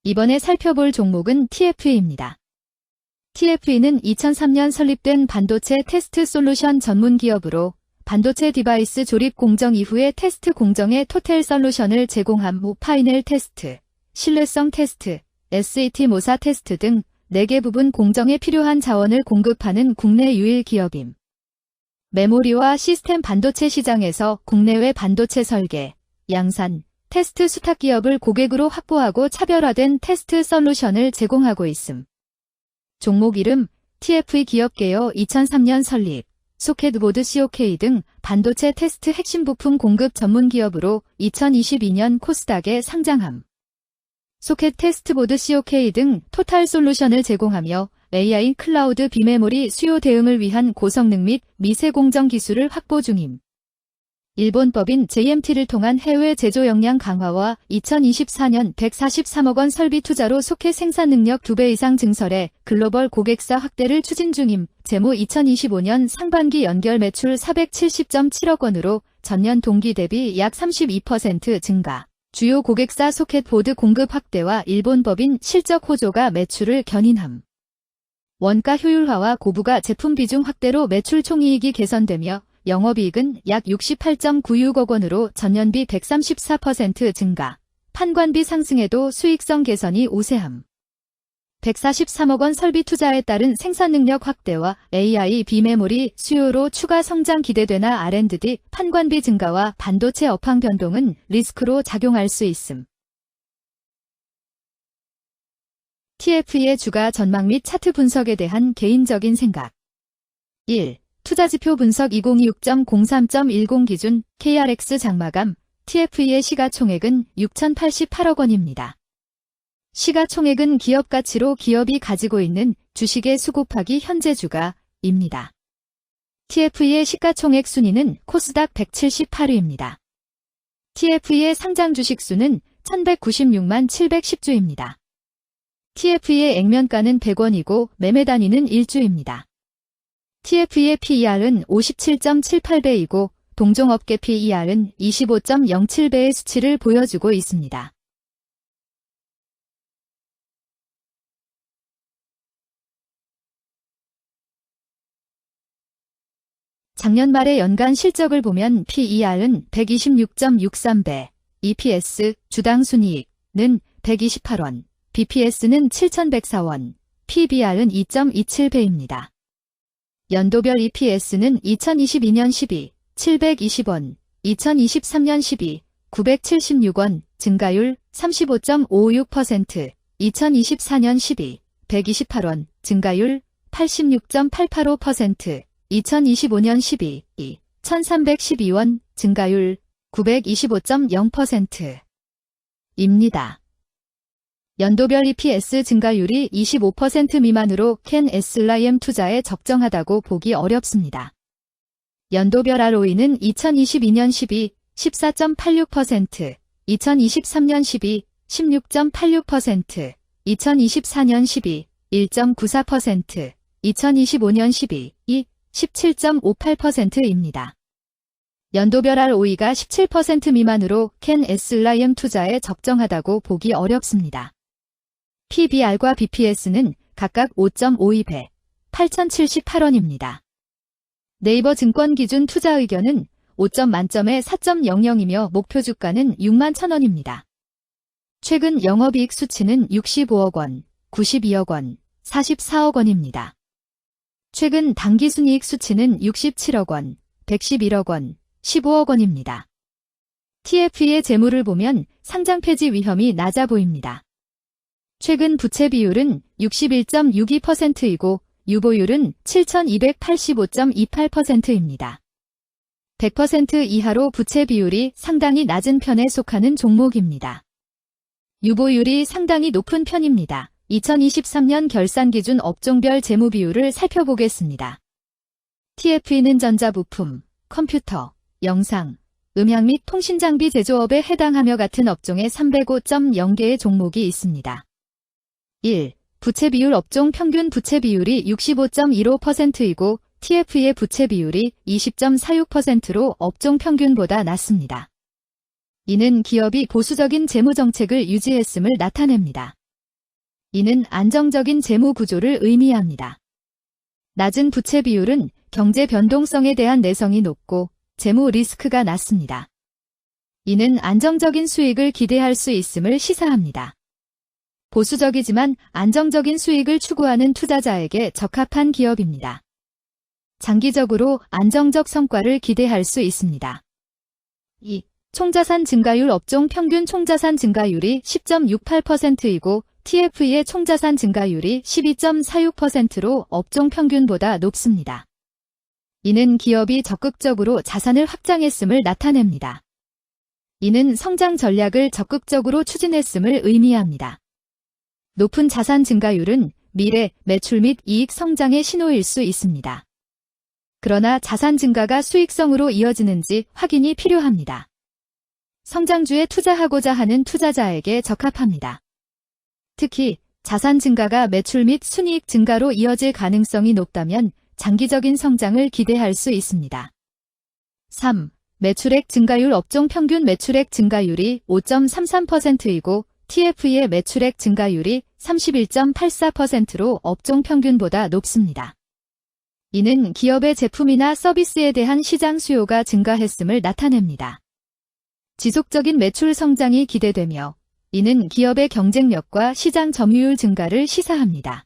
이번에 살펴볼 종목은 TFE입니다. TFE는 2003년 설립된 반도체 테스트 솔루션 전문 기업으로 반도체 디바이스 조립 공정 이후의 테스트 공정의 토탈 솔루션을 제공함 후 파이널 테스트, 신뢰성 테스트, SET 모사 테스트 등 4개 부분 공정에 필요한 자원을 공급하는 국내 유일 기업임. 메모리와 시스템 반도체 시장에서 국내외 반도체 설계, 양산, 테스트 수탁 기업을 고객으로 확보하고 차별화된 테스트 솔루션을 제공하고 있음. 종목 이름 TFE 기업 개요 2003년 설립, 소켓보드 COK 등 반도체 테스트 핵심 부품 공급 전문 기업으로 2022년 코스닥에 상장함. 소켓 테스트보드 COK 등 토탈 솔루션을 제공하며 AI 클라우드 비메모리 수요 대응을 위한 고성능 및 미세 공정 기술을 확보 중임. 일본법인 JMT를 통한 해외 제조 역량 강화와 2024년 143억 원 설비 투자로 소켓 생산 능력 2배 이상 증설해 글로벌 고객사 확대를 추진 중임. 재무 2025년 상반기 연결 매출 470.7억 원으로 전년 동기 대비 약 32% 증가. 주요 고객사 소켓 보드 공급 확대와 일본법인 실적 호조가 매출을 견인함. 원가 효율화와 고부가 제품 비중 확대로 매출 총이익이 개선되며 영업이익은 약 68.96억 원으로 전년비 134% 증가, 판관비 상승에도 수익성 개선이 우세함. 143억 원 설비 투자에 따른 생산 능력 확대와 AI 비메모리 수요로 추가 성장 기대되나 R&D 판관비 증가와 반도체 업황 변동은 리스크로 작용할 수 있음. TFE의 주가 전망 및 차트 분석에 대한 개인적인 생각. 1. 투자지표 분석 2026.03.10 기준 KRX 장마감 TFE의 시가총액은 6,088억 원입니다. 시가총액은 기업 가치로 기업이 가지고 있는 주식의 수 곱하기 현재 주가입니다. TFE의 시가총액 순위는 코스닥 178위입니다. TFE의 상장 주식 수는 1,196만 710주입니다. TFE의 액면가는 100원이고 매매 단위는 1주입니다. TFE의 PER은 57.78배이고 동종업계 PER은 25.07배의 수치를 보여주고 있습니다. 작년 말의 연간 실적을 보면 PER은 126.63배, EPS, 주당 순이익은 128원, BPS는 7,104원, PBR은 2.27배입니다. 연도별 EPS는 2022년 12, 720원, 2023년 12, 976원, 증가율 35.56%, 2024년 12, 128원, 증가율 86.885%, 2025년 12, 1312원, 증가율 925.0%입니다. 연도별 EPS 증가율이 25% 미만으로 캔 SLIM 투자에 적정하다고 보기 어렵습니다. 연도별 ROE는 2022년 12, 14.86%, 2023년 12, 16.86%, 2024년 12, 1.94%, 2025년 12, 17.58%입니다. 연도별 ROE가 17% 미만으로 캔 SLIM 투자에 적정하다고 보기 어렵습니다. PBR과 BPS는 각각 5.52배, 8,078원입니다. 네이버 증권 기준 투자 의견은 5점 만점에 4.00이며 목표 주가는 6만 1,000원입니다. 최근 영업이익 수치는 65억 원, 92억 원, 44억 원입니다. 최근 당기순이익 수치는 67억 원, 111억 원, 15억 원입니다. TFE의 재물을 보면 상장 폐지 위험이 낮아 보입니다. 최근 부채 비율은 61.62%이고 유보율은 7,285.28%입니다. 100% 이하로 부채 비율이 상당히 낮은 편에 속하는 종목입니다. 유보율이 상당히 높은 편입니다. 2023년 결산 기준 업종별 재무 비율을 살펴보겠습니다. TFE는 전자부품, 컴퓨터, 영상, 음향 및 통신장비 제조업에 해당하며 같은 업종에 305.0개의 종목이 있습니다. 1. 부채 비율 업종 평균 부채 비율이 65.15%이고 TFE의 부채 비율이 20.46%로 업종 평균보다 낮습니다. 이는 기업이 보수적인 재무 정책을 유지했음을 나타냅니다. 이는 안정적인 재무 구조를 의미합니다. 낮은 부채 비율은 경제 변동성에 대한 내성이 높고 재무 리스크가 낮습니다. 이는 안정적인 수익을 기대할 수 있음을 시사합니다. 보수적이지만 안정적인 수익을 추구하는 투자자에게 적합한 기업입니다. 장기적으로 안정적 성과를 기대할 수 있습니다. 2. 총자산 증가율 업종 평균 총자산 증가율이 10.68%이고 TFE의 총자산 증가율이 12.46%로 업종 평균보다 높습니다. 이는 기업이 적극적으로 자산을 확장했음을 나타냅니다. 이는 성장 전략을 적극적으로 추진했음을 의미합니다. 높은 자산 증가율은 미래 매출 및 이익 성장의 신호일 수 있습니다. 그러나 자산 증가가 수익성으로 이어지는지 확인이 필요합니다. 성장주에 투자하고자 하는 투자자에게 적합합니다. 특히 자산 증가가 매출 및 순이익 증가로 이어질 가능성이 높다면 장기적인 성장을 기대할 수 있습니다. 3. 매출액 증가율 업종 평균 매출액 증가율이 5.33%이고 TFE의 매출액 증가율이 31.84%로 업종 평균보다 높습니다. 이는 기업의 제품이나 서비스에 대한 시장 수요가 증가했음을 나타냅니다. 지속적인 매출 성장이 기대되며 이는 기업의 경쟁력과 시장 점유율 증가를 시사합니다.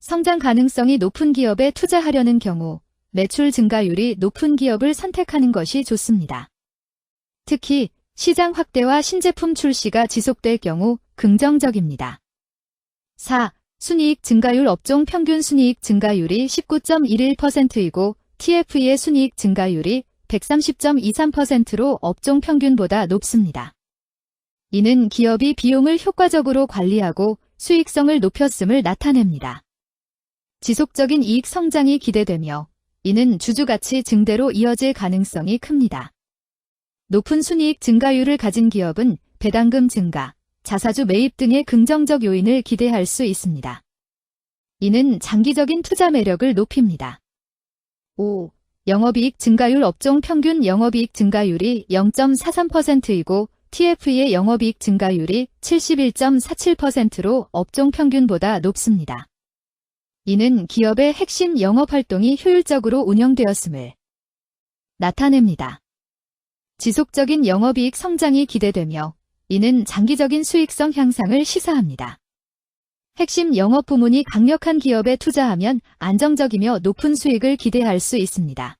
성장 가능성이 높은 기업에 투자하려는 경우 매출 증가율이 높은 기업을 선택하는 것이 좋습니다. 특히 시장 확대와 신제품 출시가 지속될 경우 긍정적입니다. 4. 순이익 증가율 업종 평균 순이익 증가율이 19.11%이고 TFE의 순이익 증가율이 130.23%로 업종 평균보다 높습니다. 이는 기업이 비용을 효과적으로 관리하고 수익성을 높였음을 나타냅니다. 지속적인 이익 성장이 기대되며 이는 주주가치 증대로 이어질 가능성이 큽니다. 높은 순이익 증가율을 가진 기업은 배당금 증가, 자사주 매입 등의 긍정적 요인을 기대할 수 있습니다. 이는 장기적인 투자 매력을 높입니다. 5. 영업이익 증가율 업종 평균 영업이익 증가율이 0.43%이고 TFE의 영업이익 증가율이 71.47%로 업종 평균보다 높습니다. 이는 기업의 핵심 영업활동이 효율적으로 운영되었음을 나타냅니다. 지속적인 영업이익 성장이 기대되며 이는 장기적인 수익성 향상을 시사합니다. 핵심 영업 부문이 강력한 기업에 투자하면 안정적이며 높은 수익을 기대할 수 있습니다.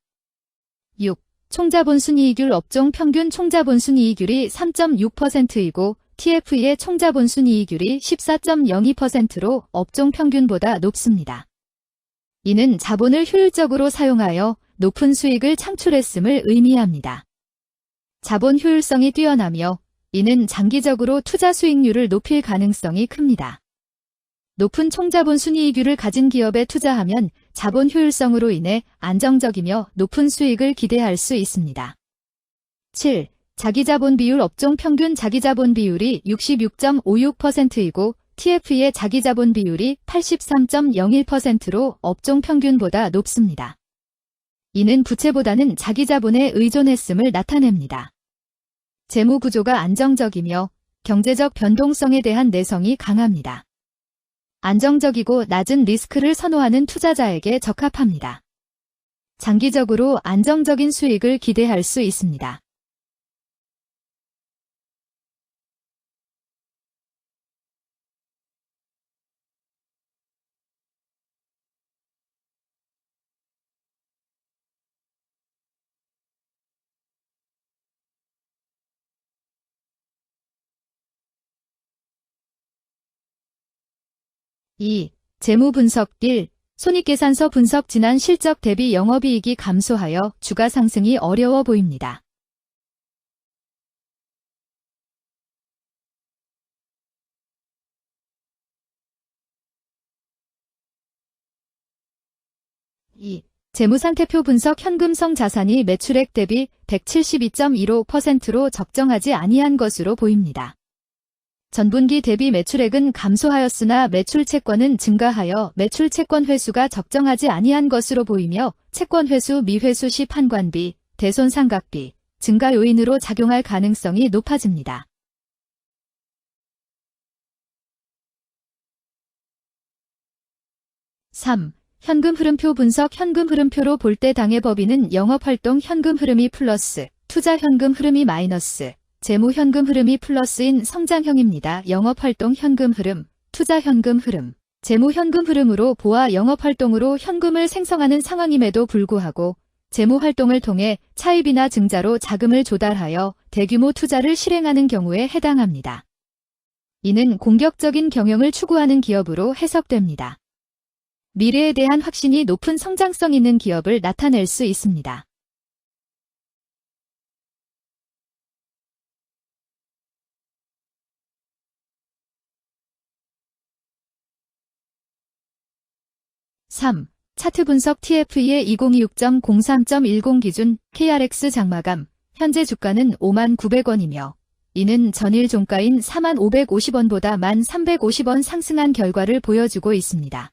6. 총자본순이익률 업종 평균 총자본순이익률이 3.6%이고 TFE의 총자본순이익률이 14.02%로 업종 평균보다 높습니다. 이는 자본을 효율적으로 사용하여 높은 수익을 창출했음을 의미합니다. 자본 효율성이 뛰어나며 이는 장기적으로 투자 수익률을 높일 가능성이 큽니다. 높은 총자본 순이익률을 가진 기업에 투자하면 자본 효율성으로 인해 안정적이며 높은 수익을 기대할 수 있습니다. 7. 자기자본 비율 업종 평균 자기자본 비율이 66.56%이고 TFE의 자기자본 비율이 83.01%로 업종 평균보다 높습니다. 이는 부채보다는 자기자본에 의존했음을 나타냅니다. 재무 구조가 안정적이며 경제적 변동성에 대한 내성이 강합니다. 안정적이고 낮은 리스크를 선호하는 투자자에게 적합합니다. 장기적으로 안정적인 수익을 기대할 수 있습니다. (2) 재무 분석 1. 손익계산서 분석 지난 실적 대비 영업이익이 감소하여 주가 상승이 어려워 보입니다. (2) 재무상태표 분석 현금성 자산이 매출액 대비 172.15%로 적정하지 아니한 것으로 보입니다. 전분기 대비 매출액은 감소하였으나 매출 채권은 증가하여 매출 채권 회수가 적정하지 아니한 것으로 보이며 채권 회수 미회수 시 판관비, 대손상각비, 증가 요인으로 작용할 가능성이 높아집니다. 3. 현금 흐름표 분석. 현금 흐름표로 볼 때 당해 법인은 영업활동 현금 흐름이 플러스, 투자 현금 흐름이 마이너스, 재무 현금 흐름이 플러스인 성장형입니다. 영업활동 현금 흐름, 투자 현금 흐름, 재무 현금 흐름으로 보아 영업활동으로 현금을 생성하는 상황임에도 불구하고 재무활동을 통해 차입이나 증자로 자금을 조달하여 대규모 투자를 실행하는 경우에 해당합니다. 이는 공격적인 경영을 추구하는 기업으로 해석됩니다. 미래에 대한 확신이 높은 성장성 있는 기업을 나타낼 수 있습니다. (3) 차트 분석. TFE의 2026.03.10 기준 KRX 장마감. 현재 주가는 59,900원이며 이는 전일 종가인 40,550원보다 1,350원 상승한 결과를 보여주고 있습니다.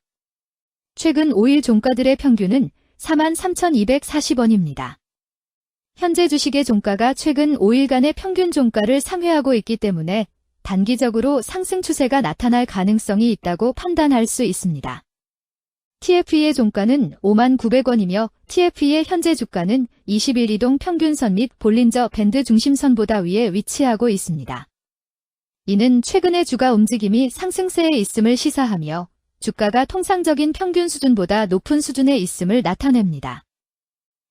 최근 5일 종가들의 평균은 43,240원입니다. 현재 주식의 종가가 최근 5일간의 평균 종가를 상회하고 있기 때문에 단기적으로 상승 추세가 나타날 가능성이 있다고 판단할 수 있습니다. TFE의 종가는 59,900원이며 TFE의 현재 주가는 20일 이동 평균선 및 볼린저 밴드 중심선보다 위에 위치하고 있습니다. 이는 최근의 주가 움직임이 상승세에 있음을 시사하며 주가가 통상적인 평균 수준보다 높은 수준에 있음을 나타냅니다.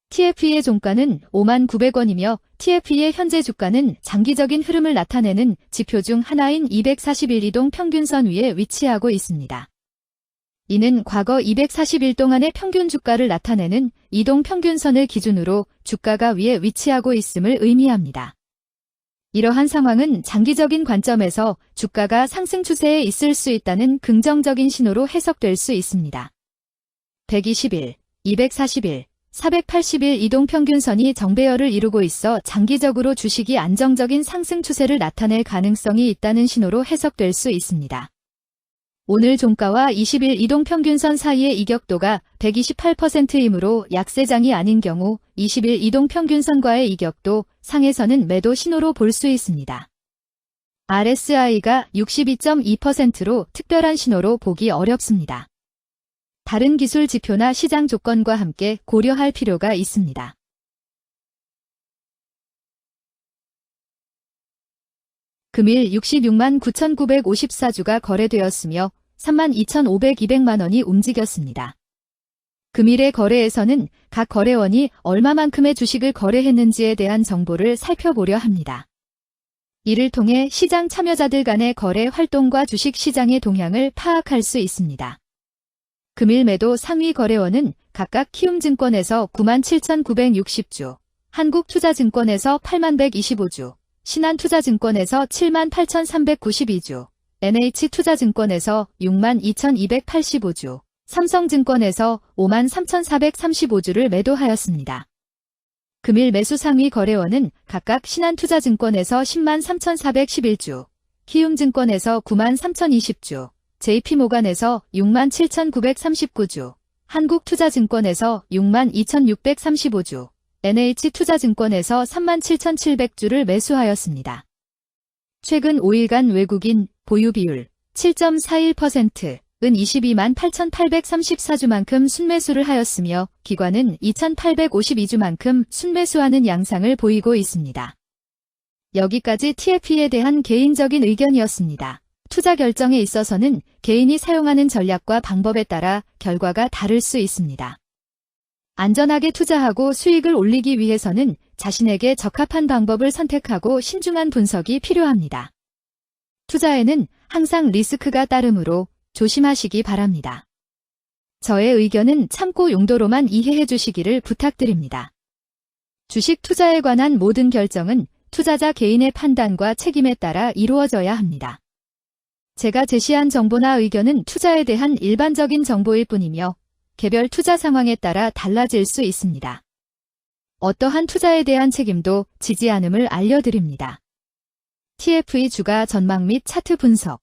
TFE의 종가는 59,900원이며 TFE의 현재 주가는 장기적인 흐름을 나타내는 지표 중 하나인 241 이동 평균선 위에 위치하고 있습니다. 이는 과거 240일 동안의 평균 주가를 나타내는 이동 평균선을 기준으로 주가가 위에 위치하고 있음을 의미합니다. 이러한 상황은 장기적인 관점에서 주가가 상승 추세에 있을 수 있다는 긍정적인 신호로 해석될 수 있습니다. 120일, 240일, 480일 이동 평균선이 정배열을 이루고 있어 장기적으로 주식이 안정적인 상승 추세를 나타낼 가능성이 있다는 신호로 해석될 수 있습니다. 오늘 종가와 20일 이동평균선 사이의 이격도가 128%이므로 약세장이 아닌 경우 20일 이동평균선과의 이격도 상에서는 매도 신호로 볼 수 있습니다. RSI가 62.2%로 특별한 신호로 보기 어렵습니다. 다른 기술 지표나 시장 조건과 함께 고려할 필요가 있습니다. 금일 66만 9,954주가 거래되었으며 32,500-200만 원이 움직였습니다. 금일의 거래에서는 각 거래원이 얼마만큼의 주식을 거래했는지에 대한 정보를 살펴보려 합니다. 이를 통해 시장 참여자들 간의 거래 활동과 주식 시장의 동향을 파악할 수 있습니다. 금일 매도 상위 거래원은 각각 키움증권에서 97,960주, 한국투자증권에서 8125주, 신한투자증권에서 78,392주, NH투자증권에서 62,285주, 삼성증권에서 53,435주를 매도하였습니다. 금일 매수 상위 거래원은 각각 신한투자증권에서 103,411주, 키움증권에서 93,020주, JP모간에서 67,939주, 한국투자증권에서 62,635주, NH투자증권에서 37,700주를 매수하였습니다. 최근 5일간 외국인 보유 비율 7.41%은 22만 8,834주만큼 순매수를 하였으며 기관은 2,852주만큼 순매수하는 양상을 보이고 있습니다. 여기까지 TFE에 대한 개인적인 의견이었습니다. 투자 결정에 있어서는 개인이 사용하는 전략과 방법에 따라 결과가 다를 수 있습니다. 안전하게 투자하고 수익을 올리기 위해서는 자신에게 적합한 방법을 선택하고 신중한 분석이 필요합니다. 투자에는 항상 리스크가 따르므로 조심하시기 바랍니다. 저의 의견은 참고 용도로만 이해해 주시기를 부탁드립니다. 주식 투자에 관한 모든 결정은 투자자 개인의 판단과 책임에 따라 이루어져야 합니다. 제가 제시한 정보나 의견은 투자에 대한 일반적인 정보일 뿐이며 개별 투자 상황에 따라 달라질 수 있습니다. 어떠한 투자에 대한 책임도 지지 않음을 알려드립니다. TFE 주가 전망 및 차트 분석